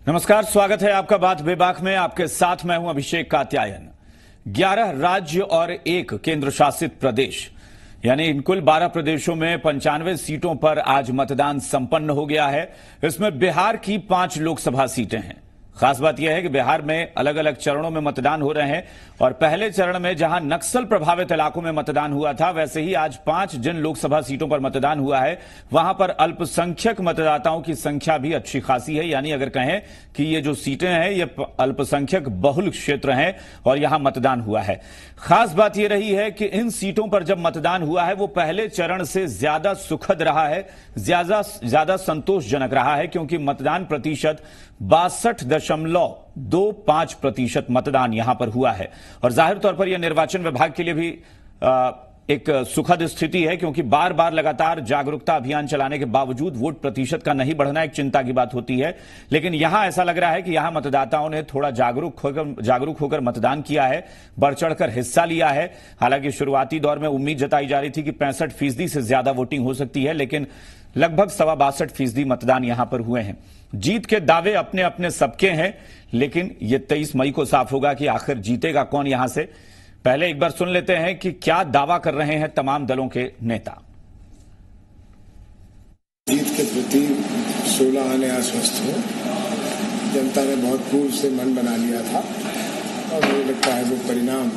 नमस्कार, स्वागत है आपका बात बेबाक में। आपके साथ मैं हूं अभिषेक कात्यायन। 11 राज्य और 1 केंद्र शासित प्रदेश यानी इन कुल 12 प्रदेशों में 95 सीटों पर आज मतदान संपन्न हो गया है। इसमें बिहार की 5 लोकसभा सीटें हैं। खास बात यह है कि बिहार में अलग अलग चरणों में मतदान हो रहे हैं और पहले चरण में जहां नक्सल प्रभावित इलाकों में मतदान हुआ था, वैसे ही आज 5 जिन लोकसभा सीटों पर मतदान हुआ है वहां पर अल्पसंख्यक मतदाताओं की संख्या भी अच्छी खासी है। यानी अगर कहें कि ये जो सीटें हैं ये अल्पसंख्यक बहुल क्षेत्र हैं और यहां मतदान हुआ है। खास बात यह रही है कि इन सीटों पर जब मतदान हुआ है वो पहले चरण से ज्यादा सुखद रहा है, ज्यादा संतोषजनक रहा है, क्योंकि मतदान प्रतिशत 62.25% मतदान यहां पर हुआ है। और जाहिर तौर पर यह निर्वाचन विभाग के लिए भी एक सुखद स्थिति है, क्योंकि बार बार लगातार जागरूकता अभियान चलाने के बावजूद वोट प्रतिशत का नहीं बढ़ना एक चिंता की बात होती है। लेकिन यहां ऐसा लग रहा है कि यहां मतदाताओं ने थोड़ा जागरूक होकर मतदान किया है, बढ़ चढ़कर हिस्सा लिया है। हालांकि शुरुआती दौर में उम्मीद जताई जा रही थी कि 65% से ज्यादा वोटिंग हो सकती है, लेकिन लगभग 62% मतदान यहां पर हुए हैं। जीत के दावे अपने अपने सबके हैं, लेकिन यह 23 मई को साफ होगा कि आखिर जीतेगा कौन यहां से। पहले एक बार सुन लेते हैं कि क्या दावा कर रहे हैं तमाम दलों के नेता। जीत के प्रति 16 आने आश्वस्त हो। जनता ने बहुत पूर्व से मन बना लिया था और मुझे लगता है वो परिणाम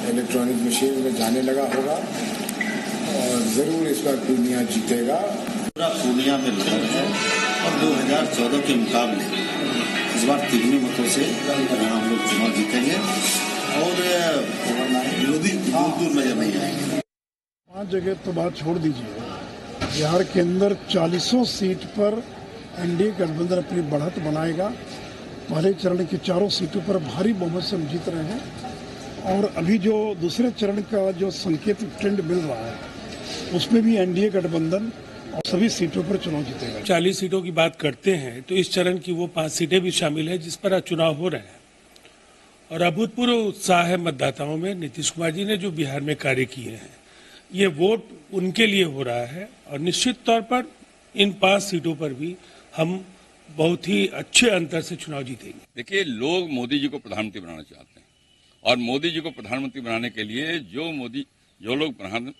इलेक्ट्रॉनिक मशीन में जाने लगा होगा और जरूर इस बार पूर्णिया जीतेगा। पूरा पूर्णिया में लड़ है और 2014 के मुकाबले इस बार 3 मतों से हम लोग चुनाव जीतेंगे और विरोधी दूर नजर नहीं आएंगे। 5 जगह तो बात छोड़ दीजिए, बिहार के अंदर 40 सीट पर एनडीए गठबंधन अपनी बढ़त बनाएगा। पहले चरण की 4 सीटों पर भारी बहुमत से हम जीत रहे हैं और अभी जो दूसरे चरण का जो संकेत ट्रेंड मिल रहा है उसमें भी एनडीए गठबंधन और सभी सीटों पर चुनाव जीतेगा। 40 सीटों की बात करते हैं तो इस चरण की वो 5 सीटें भी शामिल है जिस पर आज चुनाव हो रहे हैं और अभूतपूर्व उत्साह है मतदाताओं में। नीतीश कुमार जी ने जो बिहार में कार्य किए हैं, ये वोट उनके लिए हो रहा है और निश्चित तौर पर इन 5 सीटों पर भी हम बहुत ही अच्छे अंतर से चुनाव जीतेंगे। देखिए, लोग मोदी जी को प्रधानमंत्री बनाना चाहते हैं और मोदी जी को प्रधानमंत्री बनाने के लिए जो लोग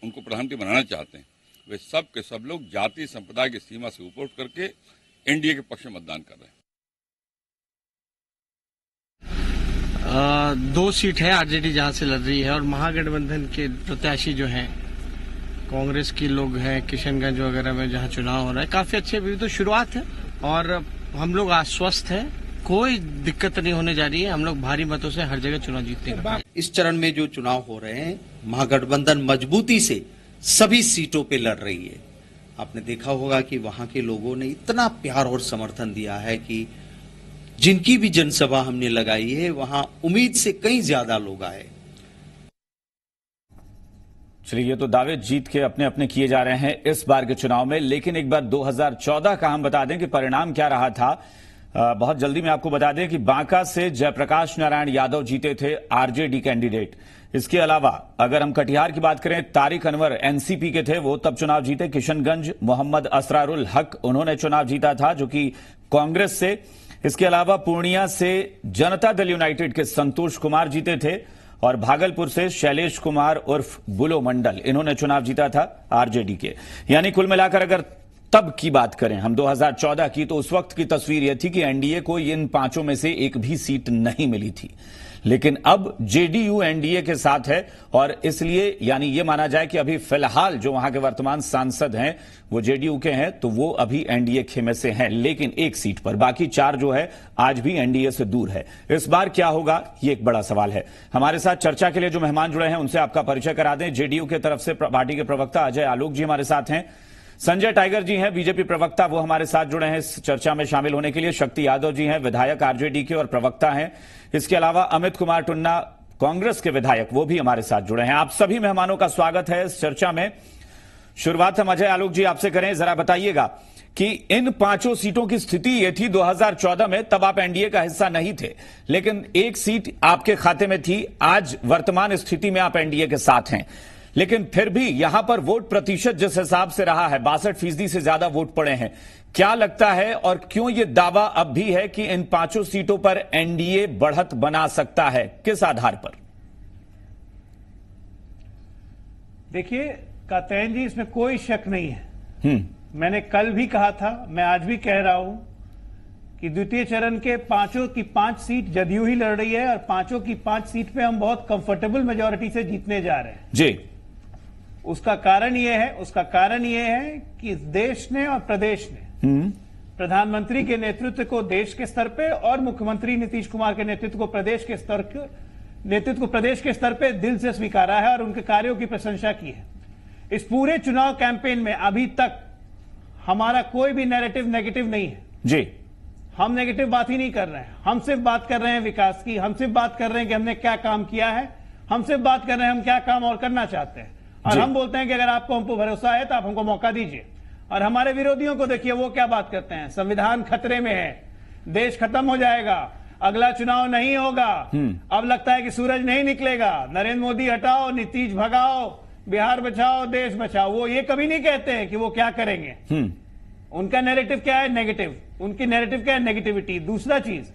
उनको प्रधानमंत्री बनाना चाहते हैं वे सब के सब लोग जाति संप्रदाय की सीमा से ऊपर उठ करके एनडीए के पक्ष में मतदान कर रहे हैं। 2 सीट है आरजेडी जहां से लड़ रही है और महागठबंधन के प्रत्याशी जो हैं, कांग्रेस के लोग हैं किशनगंज वगैरह में जहां चुनाव हो रहा है। काफी अच्छे अभी तो शुरुआत है और हम लोग आश्वस्त हैं, कोई दिक्कत नहीं होने जा रही है। हम लोग भारी मतों से हर जगह चुनाव जीतेंगे। इस चरण में जो चुनाव हो रहे हैं, महागठबंधन मजबूती से सभी सीटों पे लड़ रही है। आपने देखा होगा कि वहां के लोगों ने इतना प्यार और समर्थन दिया है कि जिनकी भी जनसभा हमने लगाई है वहां उम्मीद से कहीं ज्यादा लोग आए। चलिए, ये तो दावे जीत के अपने अपने किए जा रहे हैं इस बार के चुनाव में, लेकिन एक बार 2014 का हम बता दें कि परिणाम क्या रहा था। बहुत जल्दी में आपको बता दें कि बांका से जयप्रकाश नारायण यादव जीते थे, आरजेडी कैंडिडेट। इसके अलावा अगर हम कटिहार की बात करें, तारिक अनवर एनसीपी के थे, वो तब चुनाव जीते। किशनगंज मोहम्मद असरारुल हक उन्होंने चुनाव जीता था, जो कि कांग्रेस से। इसके अलावा पूर्णिया से जनता दल यूनाइटेड के संतोष कुमार जीते थे और भागलपुर से शैलेश कुमार उर्फ बुलो मंडल, इन्होंने चुनाव जीता था आरजेडी के। यानी कुल मिलाकर अगर तब की बात करें हम 2014 की, तो उस वक्त की तस्वीर यह थी कि एनडीए को इन 5 में से एक भी सीट नहीं मिली थी। लेकिन अब जेडीयू एनडीए के साथ है और इसलिए यानी ये माना जाए कि अभी फिलहाल जो वहां के वर्तमान सांसद हैं वो जेडीयू के हैं, तो वो अभी एनडीए खेमे से हैं, लेकिन एक सीट पर। बाकी 4 जो है आज भी एनडीए से दूर है। इस बार क्या होगा, ये एक बड़ा सवाल है। हमारे साथ चर्चा के लिए जो मेहमान जुड़े हैं उनसे आपका परिचय करा दें। जेडीयू की तरफ से पार्टी के प्रवक्ता अजय आलोक जी हमारे साथ हैं। संजय टाइगर जी हैं बीजेपी प्रवक्ता, वो हमारे साथ जुड़े हैं इस चर्चा में शामिल होने के लिए। शक्ति यादव जी हैं विधायक आरजेडी के और प्रवक्ता हैं। इसके अलावा अमित कुमार टुन्ना कांग्रेस के विधायक, वो भी हमारे साथ जुड़े हैं। आप सभी मेहमानों का स्वागत है इस चर्चा में। शुरुआत हम अजय आलोक जी आपसे करें, जरा बताइएगा कि इन 5 सीटों की स्थिति ये थी 2014 में, तब आप एनडीए का हिस्सा नहीं थे, लेकिन एक सीट आपके खाते में थी। आज वर्तमान स्थिति में आप एनडीए के साथ हैं, लेकिन फिर भी यहां पर वोट प्रतिशत जिस हिसाब से रहा है 62% से ज्यादा वोट पड़े हैं, क्या लगता है और क्यों यह दावा अब भी है कि इन 5 सीटों पर एनडीए बढ़त बना सकता है, किस आधार पर? देखिए कात्यायन जी, इसमें कोई शक नहीं है। मैंने कल भी कहा था, मैं आज भी कह रहा हूं कि द्वितीय चरण के 5 की 5 सीट जदयू ही लड़ रही है और 5 की 5 सीट पे हम बहुत कंफर्टेबल मेजोरिटी से जीतने जा रहे हैं जी। उसका कारण यह है कि देश ने और प्रदेश ने प्रधानमंत्री के नेतृत्व को देश के स्तर पे और मुख्यमंत्री नीतीश कुमार के नेतृत्व को प्रदेश के स्तर पे दिल से स्वीकारा है और उनके कार्यों की प्रशंसा की है। इस पूरे चुनाव कैंपेन में अभी तक हमारा कोई भी नैरेटिव नेगेटिव नहीं है जी। हम नेगेटिव बात ही नहीं कर रहे हैं। हम सिर्फ बात कर रहे हैं विकास की, हम सिर्फ बात कर रहे हैं कि हमने क्या काम किया है, हम सिर्फ बात कर रहे हैं हम क्या काम और करना चाहते हैं। और हम बोलते हैं कि अगर आपको हम पर भरोसा है तो आप हमको मौका दीजिए। और हमारे विरोधियों को देखिए वो क्या बात करते हैं, संविधान खतरे में है, देश खत्म हो जाएगा, अगला चुनाव नहीं होगा, अब लगता है कि सूरज नहीं निकलेगा, नरेंद्र मोदी हटाओ, नीतीश भगाओ, बिहार बचाओ, देश बचाओ। वो ये कभी नहीं कहते हैं कि वो क्या करेंगे। उनका नैरेटिव क्या है? नेगेटिव। उनकी नैरेटिव क्या है? नेगेटिविटी। दूसरा चीज,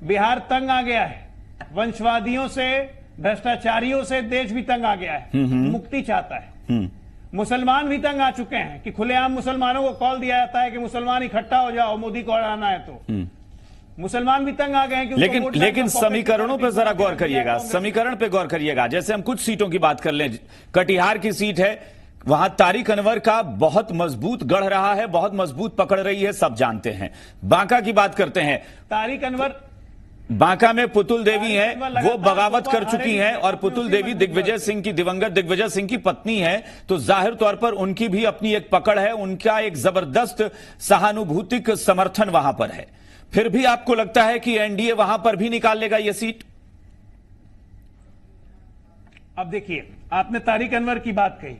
बिहार तंग आ गया है, वंशवादियों से, भ्रष्टाचारियों से देश भी तंग आ गया है, मुक्ति चाहता है। मुसलमान भी तंग आ चुके हैं कि खुलेआम मुसलमानों को कॉल दिया जाता है कि मुसलमान इकट्ठा हो जाओ, मोदी को हराना है। तो मुसलमान भी तंग आ गए हैं कि लेकिन समीकरणों पर जरा गौर करिएगा, समीकरण पे गौर करिएगा। जैसे हम कुछ सीटों की बात कर लें, कटिहार की सीट है, वहां तारिक अनवर का बहुत मजबूत गढ़ रहा है, बहुत मजबूत पकड़ रही है, सब जानते हैं। बांका की बात करते हैं, तारिक अनवर, बांका में पुतुल देवी हैं, वो बगावत कर चुकी हैं और पुतुल देवी दिग्विजय सिंह की, दिवंगत दिग्विजय सिंह की पत्नी है, तो जाहिर तौर पर उनकी भी अपनी एक पकड़ है, उनका एक जबरदस्त सहानुभूतिक समर्थन वहां पर है। फिर भी आपको लगता है कि एनडीए वहां पर भी निकाल लेगा ये सीट? अब देखिए, आपने तारिक अनवर की बात कही।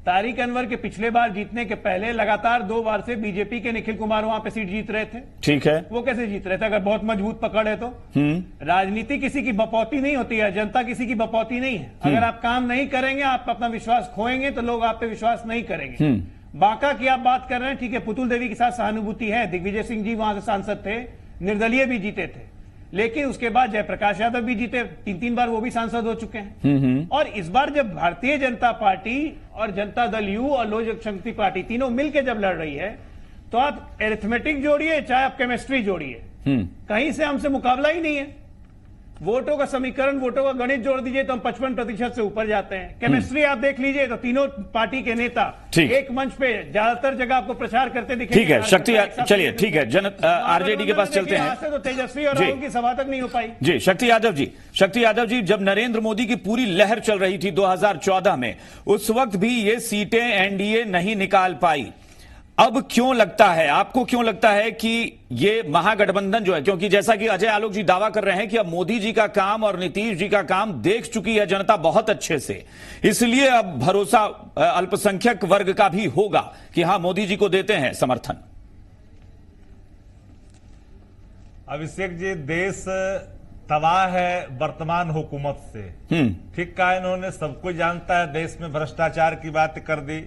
तारिक अनवर के पिछले बार जीतने के पहले लगातार 2 बार से बीजेपी के निखिल कुमार वहां पे सीट जीत रहे थे। ठीक है, वो कैसे जीत रहे थे? अगर बहुत मजबूत पकड़ है तो। राजनीति किसी की बपौती नहीं होती है, जनता किसी की बपौती नहीं है। अगर आप काम नहीं करेंगे, आप अपना विश्वास खोएंगे तो लोग आप पे विश्वास नहीं करेंगे। बांका की आप बात कर रहे हैं, ठीक है, पुतुल देवी के साथ सहानुभूति है, दिग्विजय सिंह जी वहां से सांसद थे, निर्दलीय भी जीते थे, लेकिन उसके बाद जयप्रकाश यादव भी जीते, 3 बार वो भी सांसद हो चुके हैं। और इस बार जब भारतीय जनता पार्टी और जनता दल यू और लोक जनशक्ति पार्टी तीनों मिलकर जब लड़ रही है, तो आप एरिथमेटिक जोड़िए चाहे आप केमिस्ट्री जोड़िए, कहीं से हमसे मुकाबला ही नहीं है। वोटों का समीकरण, वोटों का गणित जोड़ दीजिए तो हम 55% से ऊपर जाते हैं। केमिस्ट्री आप देख लीजिए तो तीनों पार्टी के नेता एक मंच पे ज्यादातर जगह आपको प्रचार करते दिखेंगे। ठीक है, शक्ति, चलिए ठीक है, आरजेडी के पास चलते हैं। तो तेजस्वी और राहुल की सभा तक नहीं हो पाई जी। शक्ति यादव जी, जब नरेंद्र मोदी की पूरी लहर चल रही थी 2014 में, उस वक्त भी ये सीटें एनडीए नहीं निकाल पाई। अब क्यों लगता है, आपको क्यों लगता है कि ये महागठबंधन जो है, क्योंकि जैसा कि अजय आलोक जी दावा कर रहे हैं कि अब मोदी जी का काम और नीतीश जी का काम देख चुकी है जनता बहुत अच्छे से, इसलिए अब भरोसा अल्पसंख्यक वर्ग का भी होगा कि हां मोदी जी को देते हैं समर्थन। अभिषेक जी, देश तबाह है वर्तमान हुकूमत से। ठीक कहा इन्होंने, सब कुछ जानता है, देश में भ्रष्टाचार की बात कर दी,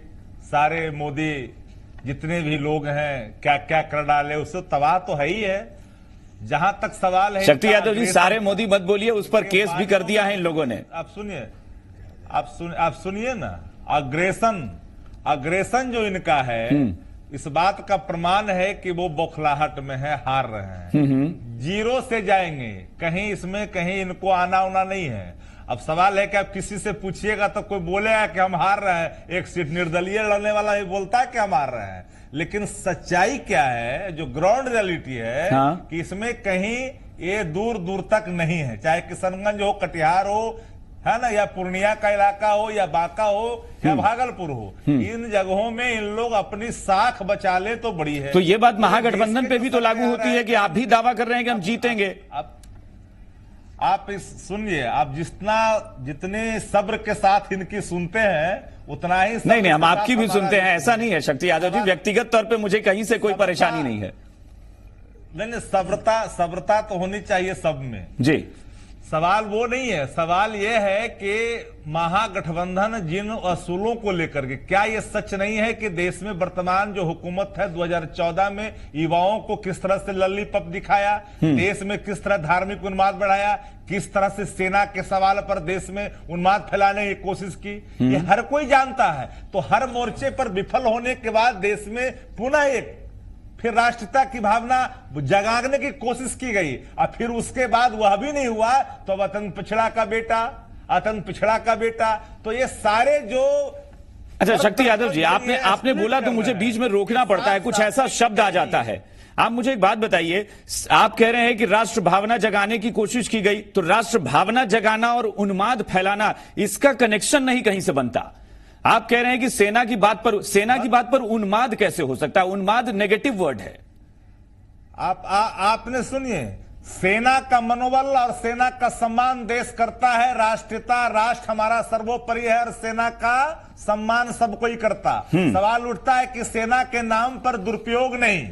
सारे मोदी जितने भी लोग हैं क्या क्या कर डाले, उससे तबाह तो है ही है। जहां तक सवाल है, शक्ति यादव जी, सारे मोदी मत बोलिए, उस पर केस भी कर दिया है इन लोगों ने। आप सुनिए ना, अग्रेसन जो इनका है, इस बात का प्रमाण है कि वो बौखलाहट में है, हार रहे हैं, 0 से जाएंगे, कहीं इसमें कहीं इनको आना उना नहीं है। अब सवाल है कि आप किसी से पूछिएगा तो कोई बोलेगा कि हम हार रहे हैं, एक सीट निर्दलीय लड़ने वाला ही बोलता है कि हम हार रहे हैं, लेकिन सच्चाई क्या है, जो ग्राउंड रियलिटी है, कि इसमें कहीं ये दूर दूर तक नहीं है, चाहे किशनगंज हो, कटिहार हो, है ना, या पूर्णिया का इलाका हो, या बांका हो, या भागलपुर हो, इन जगहों में इन लोग अपनी साख बचा ले तो बड़ी है। तो ये बात महागठबंधन पे भी तो लागू होती है कि आप भी दावा कर रहे हैं कि हम जीतेंगे। आप सुनिए, आप जितने सब्र के साथ इनकी सुनते हैं उतना ही नहीं, हम आपकी भी सुनते हैं, ऐसा नहीं है शक्ति यादव जी, व्यक्तिगत तौर पे मुझे कहीं से कोई परेशानी नहीं है। नहीं, सब्रता तो होनी चाहिए सब में जी। सवाल वो नहीं है, सवाल ये है कि महागठबंधन जिन असूलों को लेकर के, क्या ये सच नहीं है कि देश में वर्तमान जो हुकूमत है 2014 में युवाओं को किस तरह से लॉलीपॉप दिखाया, देश में किस तरह धार्मिक उन्माद बढ़ाया, किस तरह से सेना के सवाल पर देश में उन्माद फैलाने की कोशिश की, ये हर कोई जानता है। तो हर मोर्चे पर विफल होने के बाद देश में पुनः एक फिर राष्ट्रीयता की भावना जगाने की कोशिश की गई और फिर उसके बाद वह भी नहीं हुआ तो अब आतंक पिछड़ा का बेटा, तो ये सारे जो अच्छा शक्ति यादव जी, आपने बोला तो मुझे बीच में रोकना पड़ता है, कुछ ऐसा शब्द आ जाता है। आप मुझे एक बात बताइए, आप कह रहे हैं कि राष्ट्र भावना जगाने की कोशिश की गई, तो राष्ट्र भावना जगाना और उन्माद फैलाना, इसका कनेक्शन नहीं कहीं से बनता। आप कह रहे हैं कि सेना की बात पर उन्माद कैसे हो सकता है? उन्माद नेगेटिव वर्ड है। आपने सुनिए, सेना का मनोबल और सेना का सम्मान देश करता है, राष्ट्रीयता, राष्ट्र हमारा सर्वोपरि है और सेना का सम्मान सब कोई करता। सवाल उठता है कि सेना के नाम पर दुरुपयोग नहीं,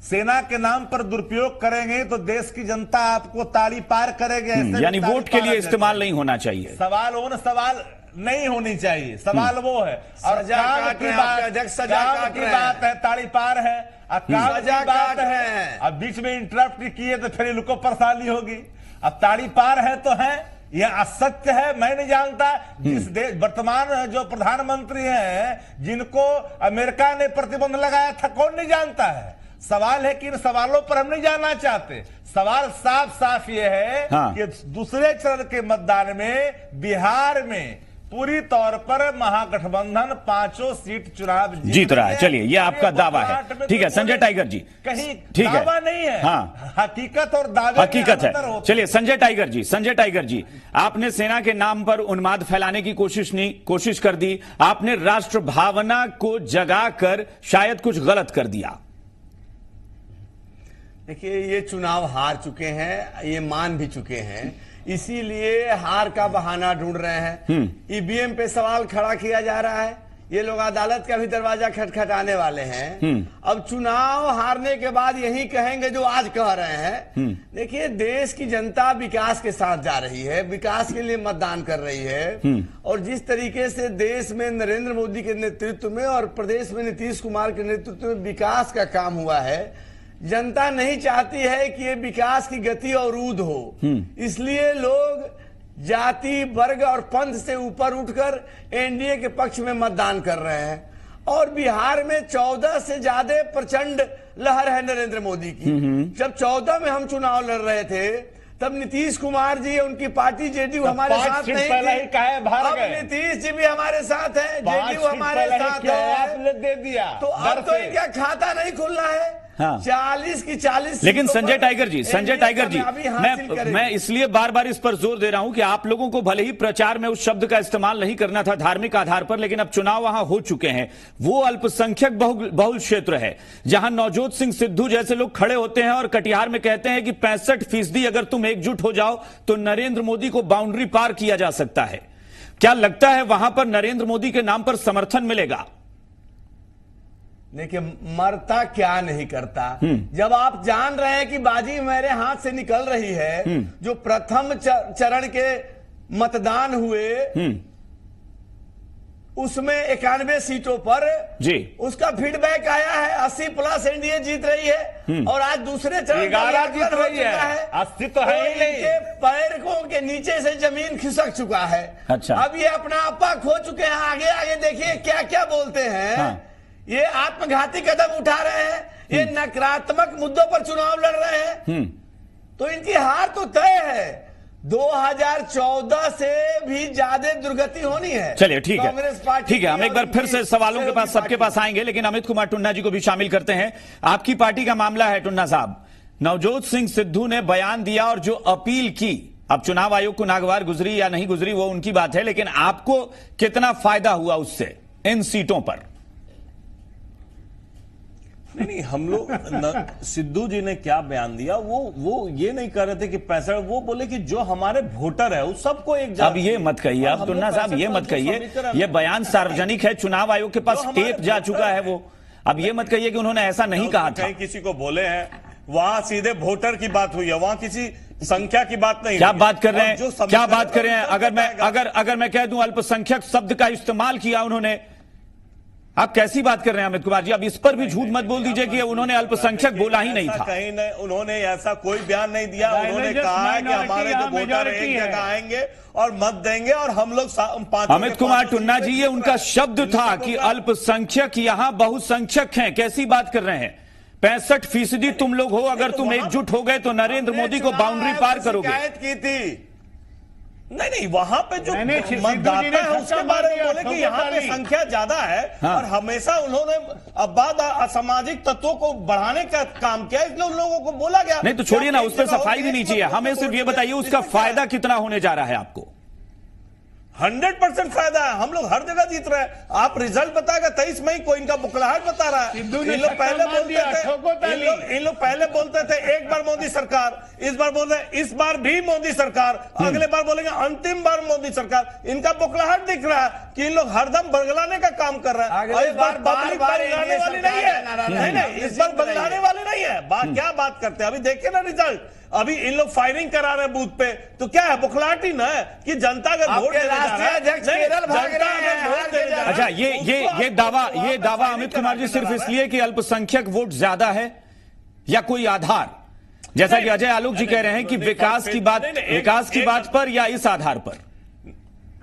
सेना के नाम पर दुरुपयोग करेंगे तो देश की जनता आपको ताली पार करेगी, यानी वोट के लिए इस्तेमाल नहीं होना चाहिए। सवाल नहीं होनी चाहिए, सवाल वो है। और काम की बात है, ताली पार है, काम की बात है। अब बीच में इंटरप्ट किए तो फिर इनको परेशानी होगी। अब ताली पार है तो है, यह असत्य है, मैं नहीं जानता। जिस देश वर्तमान जो प्रधानमंत्री हैं जिनको अमेरिका ने प्रतिबंध लगाया था, कौन नहीं जानता है? सवाल है कि इन सवालों पर हम नहीं जानना चाहते। सवाल साफ साफ ये है कि दूसरे चरण के मतदान में बिहार में पूरी तौर पर महागठबंधन 5 सीट चुनाव जीत रहा है। चलिए, ये आपका दावा है, ठीक है संजय टाइगर जी, कहीं ठीक है, दावा नहीं है, हाँ हकीकत और दावे हकीकत है। चलिए संजय टाइगर जी, आपने सेना के नाम पर उन्माद फैलाने की कोशिश कर दी, आपने राष्ट्र भावना को जगाकर शायद कुछ गलत कर दिया। देखिए, ये चुनाव हार चुके हैं, ये मान भी चुके हैं, इसीलिए हार का बहाना ढूंढ रहे हैं। ईवीएम पे सवाल खड़ा किया जा रहा है, ये लोग अदालत का भी दरवाजा खटखटाने वाले हैं। अब चुनाव हारने के बाद यही कहेंगे जो आज कह रहे हैं। देखिए, देश की जनता विकास के साथ जा रही है, विकास के लिए मतदान कर रही है, और जिस तरीके से देश में नरेंद्र मोदी के नेतृत्व में और प्रदेश में नीतीश कुमार के नेतृत्व में विकास का काम हुआ है, जनता नहीं चाहती है कि ये विकास की गति अवरुद्ध हो। इसलिए लोग जाति, वर्ग और पंथ से ऊपर उठकर एनडीए के पक्ष में मतदान कर रहे हैं। और बिहार में 14 से ज्यादा प्रचंड लहर है नरेंद्र मोदी की। जब 14 में हम चुनाव लड़ रहे थे तब नीतीश कुमार जी, उनकी पार्टी जेडीयू हमारे साथ नहीं थी। अब नीतीश जी भी हमारे साथ है, जेडीयू हमारे साथ है, आपने दे दिया। तो अब तो इनका खाता नहीं खुलना है। हाँ। 40 की 40। लेकिन संजय टाइगर जी, मैं इसलिए बार बार इस पर जोर दे रहा हूं कि आप लोगों को भले ही प्रचार में उस शब्द का इस्तेमाल नहीं करना था धार्मिक आधार पर, लेकिन अब चुनाव वहां हो चुके हैं। वो अल्पसंख्यक बहुल क्षेत्र है जहां नवजोत सिंह सिद्धू जैसे लोग खड़े होते हैं और कटिहार में कहते हैं कि 65% अगर तुम एकजुट हो जाओ तो नरेंद्र मोदी को बाउंड्री पार किया जा सकता है। क्या लगता है वहां पर नरेंद्र मोदी के नाम पर समर्थन मिलेगा? देखिए, मरता क्या नहीं करता। जब आप जान रहे हैं कि बाजी मेरे हाथ से निकल रही है, जो प्रथम चरण के मतदान हुए उसमें 91 सीटों पर जी उसका फीडबैक आया है, 80+ एनडीए जीत रही है, और आज दूसरे चरण 11 जीत रही है, 80 तो है ही नहीं। इनके पैरों के नीचे से जमीन खिसक चुका है। अच्छा। अब ये अपना आपा खो चुके हैं। आगे आगे देखिए क्या क्या बोलते हैं। हाँ। ये आत्मघाती कदम उठा रहे हैं, ये नकारात्मक मुद्दों पर चुनाव लड़ रहे हैं, तो इनकी हार तो तय है। 2014 से भी ज्यादा दुर्गति होनी है। चलिए, ठीक है, कांग्रेस पार्टी। ठीक है, हम एक बार फिर से सवालों के पास सबके पास आएंगे, लेकिन अमित कुमार टुन्ना जी को भी शामिल करते हैं। आपकी पार्टी का मामला है टुन्ना साहब, नवजोत सिंह सिद्धू ने बयान दिया और जो अपील की, अब चुनाव आयोग को नागवार गुजरी या नहीं गुजरी वो उनकी बात है, लेकिन आपको कितना फायदा हुआ उससे इन सीटों पर? नहीं, हम लोग सिद्धू जी ने क्या बयान दिया, वो ये नहीं कर रहे थे कि पैसा, वो बोले कि जो हमारे वोटर है उस सबको एक अब ये मत कहिए, अब टुन्ना साहब ये मत कहिए, ये बयान सार्वजनिक है, चुनाव आयोग के पास टेप जा चुका है वो। अब ये मत कहिए कि उन्होंने ऐसा नहीं कहा था। कहीं किसी को बोले हैं, वहां सीधे वोटर की बात हुई है, वहां किसी संख्या की बात नहीं, क्या बात कर रहे हैं, जो क्या बात कर रहे हैं? अगर मैं कह दूं अल्पसंख्यक शब्द का इस्तेमाल किया उन्होंने, आप कैसी बात कर रहे हैं अमित कुमार जी? अब इस पर भी झूठ मत बोल दीजिए कि उन्होंने अल्पसंख्यक बोला ही नहीं था। कहीं नहीं, उन्होंने ऐसा कोई बयान नहीं दिया। उन्होंने कहा है कि हमारे जो वोटर एक जगह आएंगे और मत देंगे और हम लोग अमित कुमार टुन्ना जी, ये उनका शब्द था कि अल्पसंख्यक यहां बहुसंख्यक हैं। कैसी बात कर रहे हैं? 65% तुम लोग हो, अगर तुम एकजुट हो गए तो नरेंद्र मोदी को बाउंड्री पार करोगे। शिकायत की थी। नहीं, वहां पे जो मतदाता है उसके बारे में बोले कि यहाँ पे संख्या ज्यादा है। हाँ। और हमेशा उन्होंने अबाध असामाजिक तत्वों को बढ़ाने का काम किया, इसलिए उन लोगों को बोला गया। नहीं तो छोड़िए ना, उस पर सफाई भी नहीं चाहिए। हमें सिर्फ ये बताइए उसका फायदा कितना होने जा रहा है आपको? 100% फायदा है। हम लोग हर जगह जीत रहे हैं। आप रिजल्ट बताएगा 23 मई को, इनका बुकलाहट बता रहा है। इन लोग पहले बोलते थे एक बार मोदी सरकार, इस बार बोल रहे हैं इस बार भी मोदी सरकार, अगले बार बोलेंगे अंतिम बार मोदी सरकार। इनका बुकलाहट दिख रहा है कि इन लोग हरदम बगलाने का काम कर रहे हैं। और इस बार पब्लिक बगलाने वाली नहीं है। नहीं, इस बार बगलाने वाले नहीं है। क्या बात करते हैं? अभी देखिए ना रिजल्ट, अभी इन लोग फायरिंग करा रहे हैं बूथ पे, तो क्या है? बुखलाहट ही ना है कि जनता अगर वोट देने जा रहा है। अच्छा, ये दावा अमित कुमार जी सिर्फ इसलिए कि अल्पसंख्यक वोट ज्यादा है, या कोई आधार, जैसा कि अजय आलोक जी कह रहे हैं कि विकास की बात पर या इस आधार पर?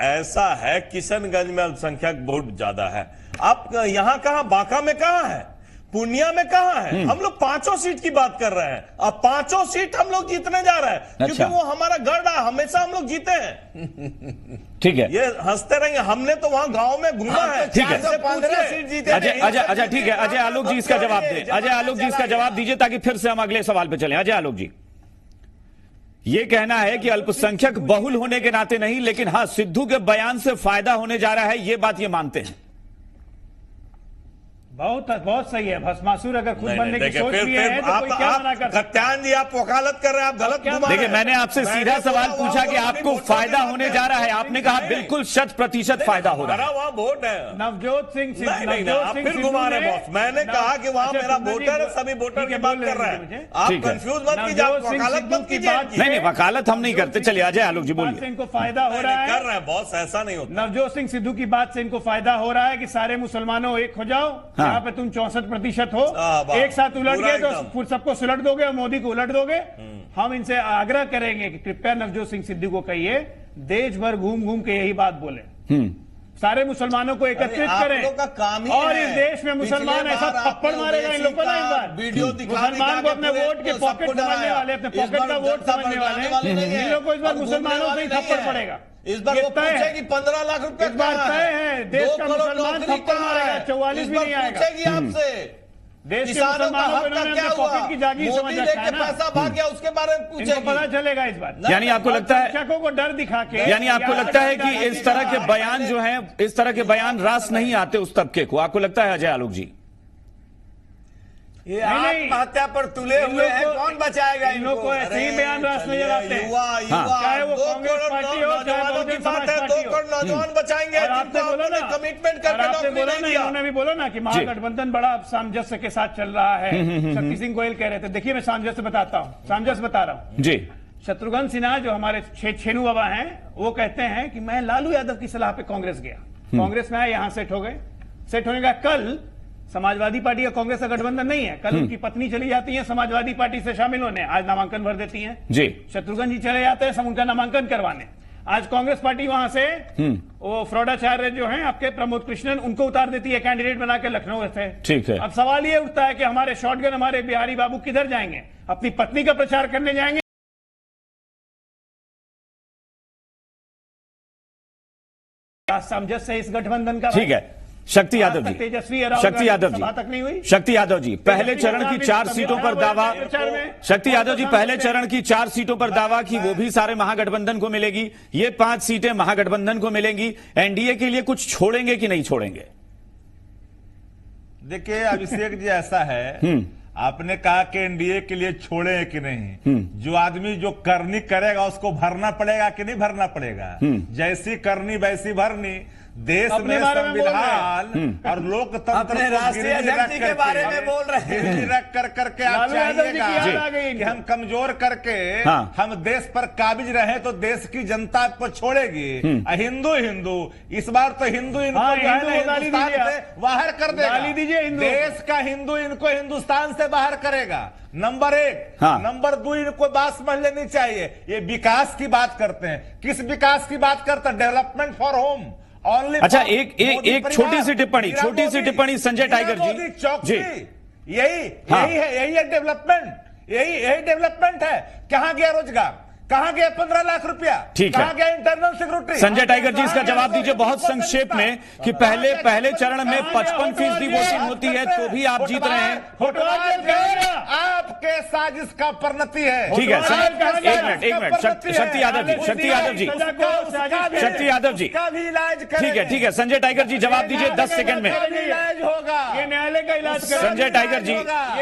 ऐसा है, किशनगंज में अल्पसंख्यक वोट ज्यादा है। आप यहां कहां, बांका में कहां है, पूर्णिया में कहां है? हम लोग 5 सीट की बात कर रहे हैं। अब 5 सीट हम लोग जीतने जा रहे हैं। अच्छा। क्योंकि वो हमारा गढ़ है, हमेशा हम लोग जीते हैं। ठीक है, ये हंसते रहेंगे, हमने तो वहां गांव में घूमा है। ठीक है, 15 सीट जीते। अच्छा ठीक है, अजय आलोक जी इसका जवाब दें। अजय आलोक जी इसका जवाब दीजिए ताकि फिर से हम अगले सवाल पे चलें। अजय आलोक जी, ये कहना है कि अल्पसंख्यक बहुल होने के नाते नहीं, लेकिन हाँ सिद्धू के बयान से फायदा होने जा रहा है, ये बात ये मानते हैं? बहुत सही है। भस्मासुर अगर खुद बनने की सोच भी है तो कोई क्या मना कर सकता है? कत्यान जी, आप वकालत कर रहे हैं, आप गलत घुमा रहे हैं। देखिए, मैंने आपसे सीधा सवाल पूछा कि आपको फायदा होने जा रहा है, आपने कहा बिल्कुल 100% फायदा हो रहा है। वहां वोट है। नवजोत सिंह आप फिर घुमा रहे हैं बॉस। मैंने कहा कि वहां मेरा वोटर है, सभी वोटर की बात कर रहे हैं। आप कंफ्यूज मत कीजिए, आप वकालत मत कीजिए। नहीं, वकालत हम नहीं करते। चलिए अजय आलोक जी बोलिए। इनको फायदा हो रहा है, कर रहे हैं बॉस, ऐसा नहीं होता। नवजोत सिंह सिद्धू की बात से इनको फायदा हो रहा है कि सारे मुसलमानों एक हो जाओ। यहाँ पे तुम 64% हो, एक साथ उलट गए तो सबको सुलट दोगे और मोदी को उलट दोगे। हम इनसे आग्रह करेंगे कि कृपया नवजोत सिंह सिद्धू को कहिए देश भर घूम घूम के यही बात बोले, सारे मुसलमानों को एकत्रित करें और इस देश में मुसलमान ऐसा थप्पड़ मारेगा इन लोगों को ना इस बार। मुसलमान को अपने वोट के पॉकेट समझने वाले, अपने पॉकेट का वोट समझने वाले इन लोगों को इस बार मुसलमानों से ही थप्पड़ पड़ेगा। इस बार वो पूछेगी 15 लाख रुपए इस बार तय है, देश का मुसलमान थप्पड़ मारेगा, 44 भी नहीं आएगा। पूछेगी आपसे देश के किसानों का मुसलमानों हक को का इन्होंने क्या अपने हुआ, पॉकेट की जागीर समझ मोदी रखा लेके है ना। पैसा भाग गया उसके बारे में इनको पूछेगी। पता चलेगा इस बार। यानी आपको लगता है, शिक्षकों को डर दिखा के, यानी आपको लगता है कि इस तरह के बयान जो हैं, इस तरह के बयान रास नहीं आते उस तबके को, आपको लगता है अजय आलोक जी? ये आत्महत्या पर तुले हुए हैं, कौन बचाएगा इन लोगों को? ऐसे ही बयान रास नजर आते हैं। चाहे वो कांग्रेस पार्टी हो, चाहे बहुजन समाज पार्टी हो। नौजवान बचाएंगे। आपने बोला ना, कमिटमेंट करके नौकरी नहीं दिया। उन्होंने भी बोला ना कि महागठबंधन बड़ा सामंजस्य के साथ चल रहा है। शक्ति सिंह गोयल कह रहे थे। देखिए, मैं सामंजस्य बताता हूँ, सामंजस्य बता रहा हूँ जी। शत्रुघ्न सिन्हा जो हमारे छेनू बाबा हैं, वो कहते हैं कि मैं लालू यादव की सलाह पे कांग्रेस गया, कांग्रेस में आया, यहां सेट हो गए। सेट होने का कल समाजवादी पार्टी या कांग्रेस का गठबंधन नहीं है, कल उनकी पत्नी चली जाती है समाजवादी पार्टी से शामिल होने, आज नामांकन भर देती हैं जी। शत्रुघ्न जी चले जाते हैं उनका नामांकन करवाने। आज कांग्रेस पार्टी वहां से वो फ्रौडाचार्य जो हैं आपके प्रमोद कृष्णन, उनको उतार देती है कैंडिडेट बना के लखनऊ से। ठीक है। अब सवाल ये उठता है कि हमारे शॉटगन, हमारे बिहारी बाबू किधर जाएंगे? अपनी पत्नी का प्रचार करने जाएंगे? सामंजस्य इस गठबंधन का? ठीक है। शक्ति यादव जी, तेजस्वी शक्ति यादव जी, तक नहीं हुई। शक्ति यादव जी, पहले चरण की 4 सीटों पर दावा, शक्ति यादव जी पहले चरण की 4 सीटों पर दावा कि वो भी सारे महागठबंधन को मिलेगी, ये 5 सीटें महागठबंधन को मिलेंगी। एनडीए के लिए कुछ छोड़ेंगे कि नहीं छोड़ेंगे? देखिए अभिषेक जी, ऐसा है, आपने कहा कि एनडीए के लिए छोड़े कि नहीं। जो आदमी जो करनी करेगा उसको भरना पड़ेगा कि नहीं भरना पड़ेगा? जैसी करनी वैसी भरनी। देश अपने में बारे में बोल रहे संविधान और लोकतंत्र अपने को राष्ट्रीय गिरवी अध्यक्ष रख के करके- बारे में बोल रहे हैं। गिरवी रख करके आप लालू यादव जी की याद चाहिएगा आ गई कि हम कमजोर करके हाँ। हम देश पर काबिज रहे तो देश की जनता को छोड़ेगी। हिंदू हिंदू इस बार तो हिंदू इनको हाँ, जो है हिंदू ना को गाली हिंदुस्तान दीजिए से बाहर कर देगा। गाली दीजिए हिंदू को। देश का हिंदू इनको हिंदुस्तान से बाहर करेगा। नंबर 1। हाँ। नंबर 2, इनको बात समझ लेनी चाहिए। ये विकास की बात करते हैं। किस विकास की बात करते हैं? Development for home only. अच्छा, एक छोटी सी टिप्पणी संजय टाइगर जी। चौकसी यही हाँ। यही है डेवलपमेंट। यही डेवलपमेंट है। कहां गया रोजगार? कहां गया 15 लाख रुपया? ठीक है। कहां गया इंटरनल सिक्योरिटी? संजय टाइगर जी, इसका जवाब दीजिए बहुत संक्षेप में कि पहले चरण में 55% वोटिंग होती है तो भी आप जीत रहे हैं। आपके साजिश का परिणति है। ठीक है, एक मिनट शक्ति यादव जी का भी इलाज ठीक है संजय टाइगर जी, जवाब दीजिए 10 सेकंड में। इलाज होगा। ये न्यायालय का इलाज करेंगे। संजय टाइगर जी,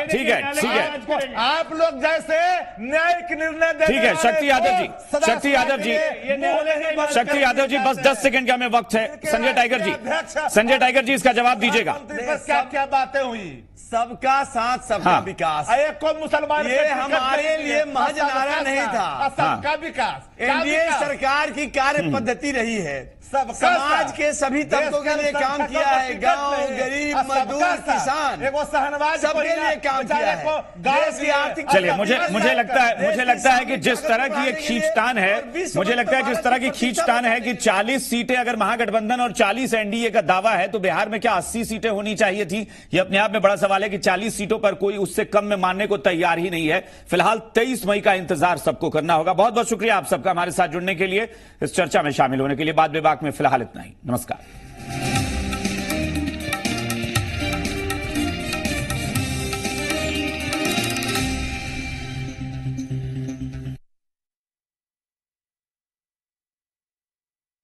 ठीक है आप लोग जैसे न्यायिक निर्णय देने ठीक है, वाले शक्ति यादव जी, को सदा शक्ति यादव जी, ये न्यायालय ही बात शक्ति यादव जी, बस 10 सेकंड का हमें वक्त है। संजय टाइगर जी इसका जवाब दीजिएगा। क्या क्या बातें हुई? सबका साथ सबका हाँ। विकास, एक को मुसलमान ये हमारे लिए महज नारा नहीं था। सबका विकास एनडीए सरकार की कार्य पद्धति रही है। सबका समाज साथ। के सभी तबकों के लिए काम किया है। गांव, गरीब, मजदूर, किसान, सबके लिए काम किया है। देश की आर्थिक चलिए, मुझे लगता है कि जिस तरह की ये खींचतान है, मुझे लगता है जिस तरह की खींचतान है कि 40 सीटें अगर महागठबंधन और 40 एनडीए का दावा है तो बिहार में क्या 80 सीटें होनी चाहिए थी? ये अपने आप में बड़ा सवाल है कि 40 सीटों पर कोई उससे कम में मानने को तैयार ही नहीं है। फिलहाल 23 मई का इंतजार सबको करना होगा। बहुत बहुत शुक्रिया आप सबका हमारे साथ जुड़ने के लिए, इस चर्चा में शामिल होने के लिए। बात विभाग में फिलहाल इतना ही। नमस्कार।